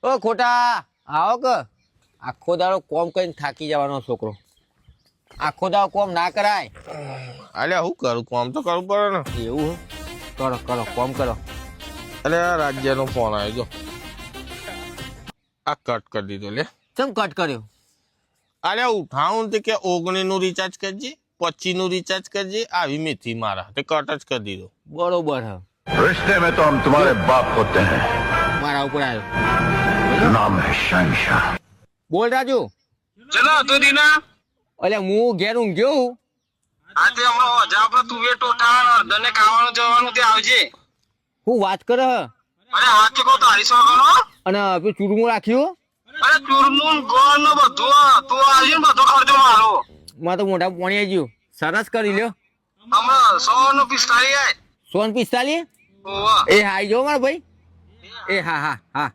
ઓ ખોટા આવો કે આખો દાડો કોમ કરીને થાકી જવાનો છોકરો. આખો દાડો કોમ ના કરાય. અલ્યા હું કરું કોમ તો કરવું પડે ને. એવું કરો કરો કોમ કરો. અરે આ રાજ્યનો ફોન આવ્યો જો આ કટ કરી દીધો લે. કેમ કટ કર્યો? અલ્યા ઉઠાવું તે કે 19 નું રિચાર્જ કરજે 25 નું રિચાર્જ કરજે આવી મેથી મારા તે કટ જ કરી દીધો. બરોબર હ रिश्ते में तो हम तुम्हारे बाप होते हैं. મારા ઉપર આવ્યો. नाम है शहंशाह. બોલ રાજુ. ચલો તો દીના અલ્યા હું ઘેર ઊંઘ્યો હું. આજે હમણાં જા આપણે તું વેટો ટાણ દને ખાવાનું જવાનું તે આવજે. હું વાત કરે હ અરે આ કે કો તારી સોગનો અને પેલું ચૂરમું રાખ્યું. અરે ચૂરમું ગોળ નો બધું તું આવજે ને બધો ખર્ચો મારો. માં તો મોઢા પાણી આવી ગયું. સરસ કરી લ્યો. હમણાં 100 નું 45 આય. 145. ઓવા એ હાઈ જો મારા ભાઈ. એ હા હા હા.